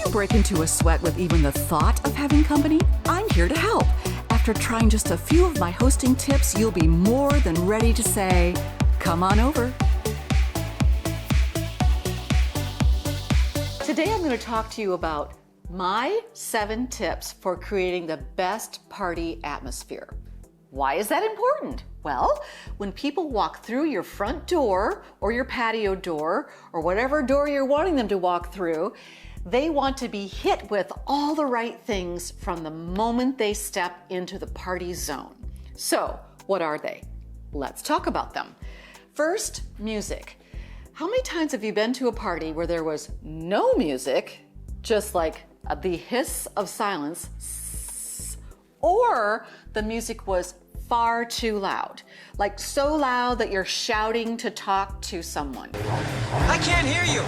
you break into a sweat with even the thought of having company? I'm here to help. After trying just a few of my hosting tips, you'll be more than ready to say, come on over. Today I'm going to talk to you about my 7 tips for creating the best party atmosphere. Why is that important? Well, when people walk through your front door or your patio door or whatever door you're wanting them to walk through, they want to be hit with all the right things from the moment they step into the party zone. So, what are they? Let's talk about them. First, music. How many times have you been to a party where there was no music, just like the hiss of silence, or the music was far too loud, like so loud that you're shouting to talk to someone? I can't hear you.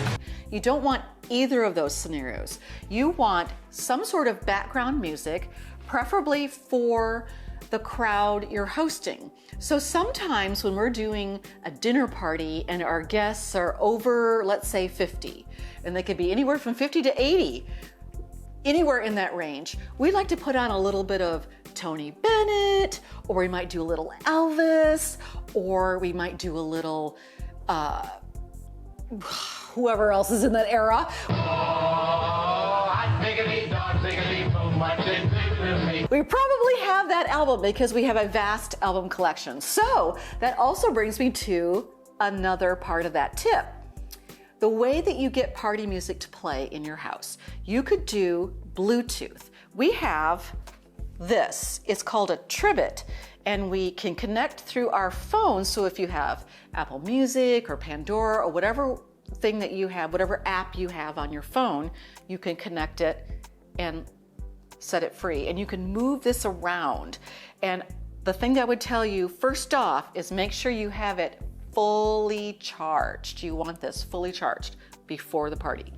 You don't want either of those scenarios. You want some sort of background music, preferably for the crowd you're hosting. So sometimes when we're doing a dinner party and our guests are over, let's say 50, and they could be anywhere from 50 to 80, anywhere in that range, we like to put on a little bit of Tony Bennett, or we might do a little Elvis, or we might do a little whoever else is in that era. We probably have that album because we have a vast album collection. So that also brings me to another part of that tip. The way that you get party music to play in your house, you could do Bluetooth. We have this. It's called a Tribbit, and we can connect through our phones. So if you have Apple Music or Pandora or whatever thing that you have, whatever app you have on your phone, you can connect it and set it free. And you can move this around. And the thing that I would tell you first off is make sure you have it fully charged. You want this fully charged before the party.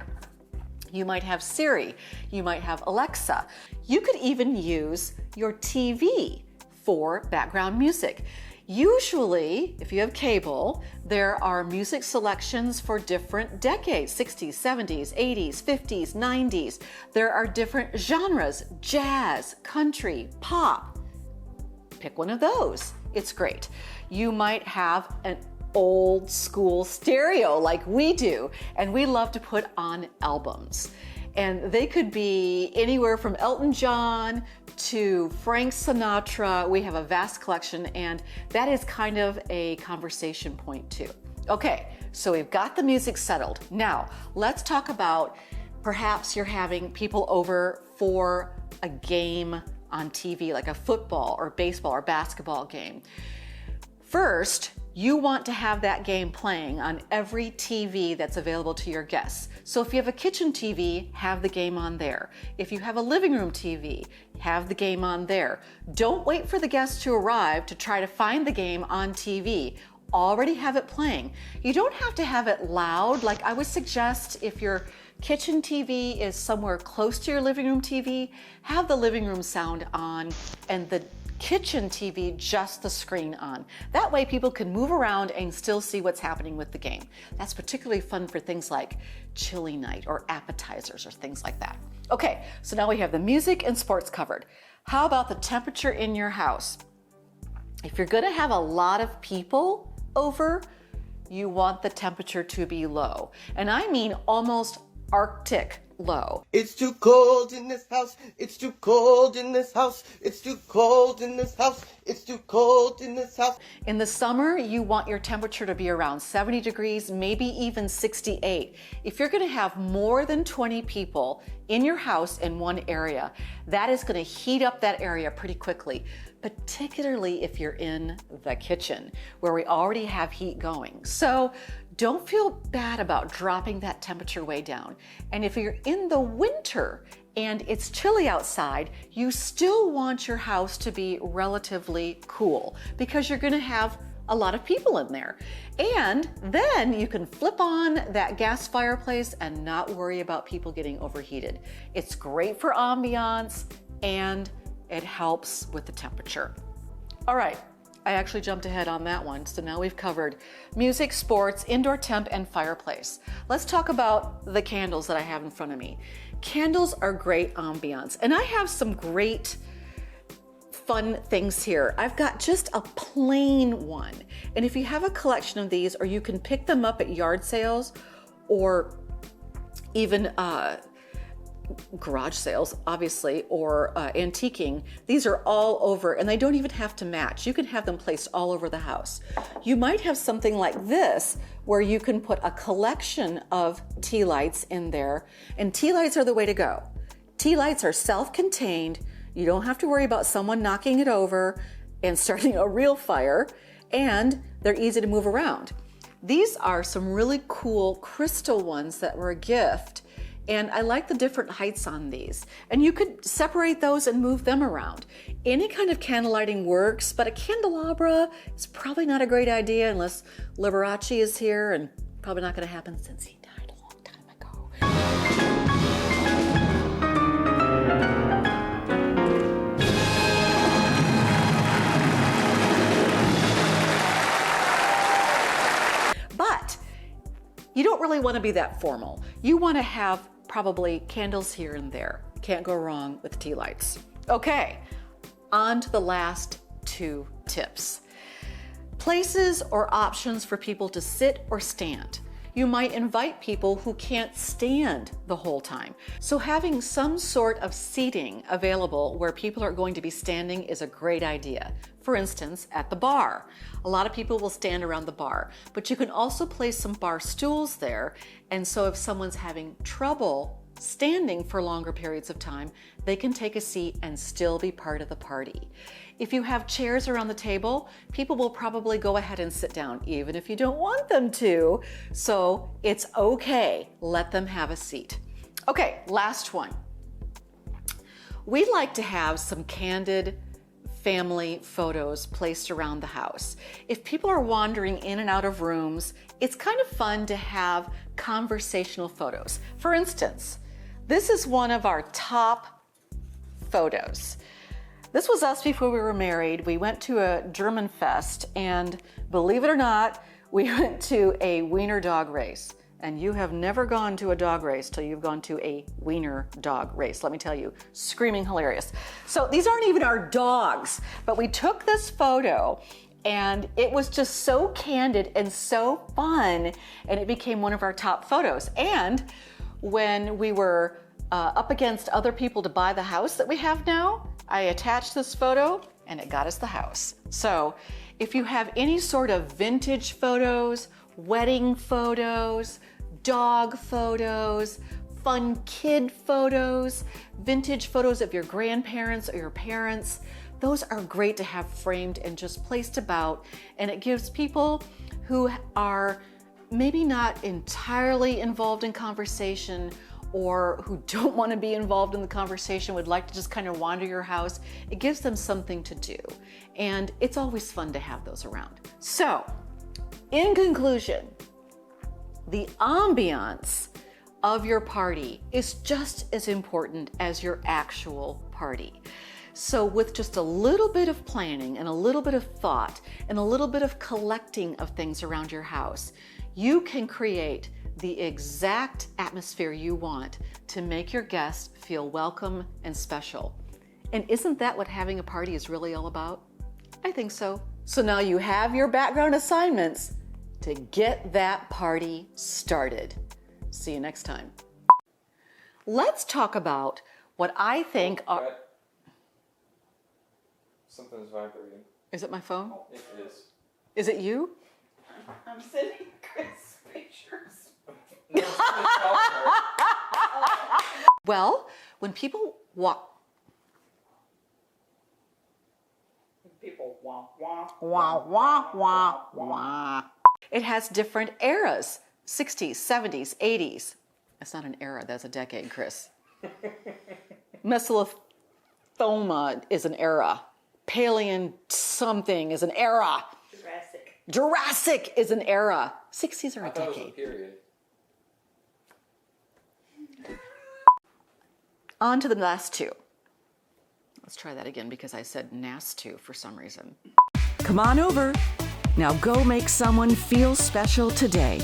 You might have Siri, you might have Alexa. You could even use your TV for background music. Usually, if you have cable, there are music selections for different decades, 60s, 70s, 80s, 50s, 90s. There are different genres, jazz, country, pop. Pick one of those. It's great. You might have an old school stereo like we do, and we love to put on albums. And they could be anywhere from Elton John to Frank Sinatra. We have a vast collection, and that is kind of a conversation point too. Okay, so we've got the music settled. Now, let's talk about perhaps you're having people over for a game on TV, like a football or baseball or basketball game. First, you want to have that game playing on every TV that's available to your guests. So if you have a kitchen TV, have the game on there. If you have a living room TV, have the game on there. Don't wait for the guests to arrive to try to find the game on TV. Already have it playing. You don't have to have it loud. Like I would suggest if your kitchen TV is somewhere close to your living room TV, have the living room sound on and the kitchen TV, just the screen on. That way people can move around and still see what's happening with the game. That's particularly fun for things like chili night or appetizers or things like that. Okay, so now we have the music and sports covered. How about the temperature in your house? If you're gonna have a lot of people over, you want the temperature to be low. And I mean almost Arctic low. It's too cold in this house. It's too cold in this house. It's too cold in this house. It's too cold in this house. In the summer, you want your temperature to be around 70 degrees, maybe even 68. If you're going to have more than 20 people in your house in one area, that is going to heat up that area pretty quickly, particularly if you're in the kitchen where we already have heat going. So don't feel bad about dropping that temperature way down. And if you're in the winter and it's chilly outside, you still want your house to be relatively cool because you're gonna have a lot of people in there. And then you can flip on that gas fireplace and not worry about people getting overheated. It's great for ambiance and it helps with the temperature. All right, I actually jumped ahead on that one. So now we've covered music, sports, indoor temp, and fireplace. Let's talk about the candles that I have in front of me. Candles are great ambiance, and I have some great fun things here. I've got just a plain one, and if you have a collection of these, or you can pick them up at yard sales or even garage sales, obviously, or antiquing. These are all over, and they don't even have to match. You can have them placed all over the house. You might have something like this where you can put a collection of tea lights in there, and tea lights are the way to go. Tea lights are self-contained. You don't have to worry about someone knocking it over and starting a real fire, and they're easy to move around. These are some really cool crystal ones that were a gift. And I like the different heights on these. And you could separate those and move them around. Any kind of candle lighting works, but a candelabra is probably not a great idea unless Liberace is here, and probably not gonna happen since he died a long time ago. But you don't really wanna be that formal. You wanna have probably candles here and there. Can't go wrong with tea lights. Okay, on to the last 2 tips. Places or options for people to sit or stand. You might invite people who can't stand the whole time. So having some sort of seating available where people are going to be standing is a great idea. For instance, at the bar. A lot of people will stand around the bar, but you can also place some bar stools there. And so if someone's having trouble standing for longer periods of time, they can take a seat and still be part of the party. If you have chairs around the table, people will probably go ahead and sit down, even if you don't want them to. So it's okay, let them have a seat. Okay, last one. We like to have some candid family photos placed around the house. If people are wandering in and out of rooms, it's kind of fun to have conversational photos. For instance, this is one of our top photos. This was us before we were married. We went to a German fest, and believe it or not, we went to a wiener dog race. And you have never gone to a dog race till you've gone to a wiener dog race. Let me tell you, screaming hilarious. So these aren't even our dogs, but we took this photo and it was just so candid and so fun, and it became one of our top photos. And when we were up against other people to buy the house that we have now, I attached this photo and it got us the house. So if you have any sort of vintage photos, wedding photos, dog photos, fun kid photos, vintage photos of your grandparents or your parents, those are great to have framed and just placed about, and it gives people who are maybe not entirely involved in conversation or who don't want to be involved in the conversation, would like to just kind of wander your house, it gives them something to do. And it's always fun to have those around. So, in conclusion, the ambiance of your party is just as important as your actual party. So with just a little bit of planning and a little bit of thought and a little bit of collecting of things around your house, you can create the exact atmosphere you want to make your guests feel welcome and special. And isn't that what having a party is really all about? I think so. So now you have your background assignments to get that party started. See you next time. Let's talk about what I think are... Something's vibrating. Is it my phone? Oh, it is. Is it you? I'm sending Chris pictures. No, it's her. Well, when people walk... People wah wah Wah, wah, wah, wah. It has different eras, 60s, 70s, 80s. That's not an era, that's a decade, Chris. Mesothelioma is an era. Palean something is an era. Jurassic is an era. 60s are a I thought it was a decade. period. On to the last 2. Let's try that again because I said last 2 for some reason. Come on over. Now go make someone feel special today.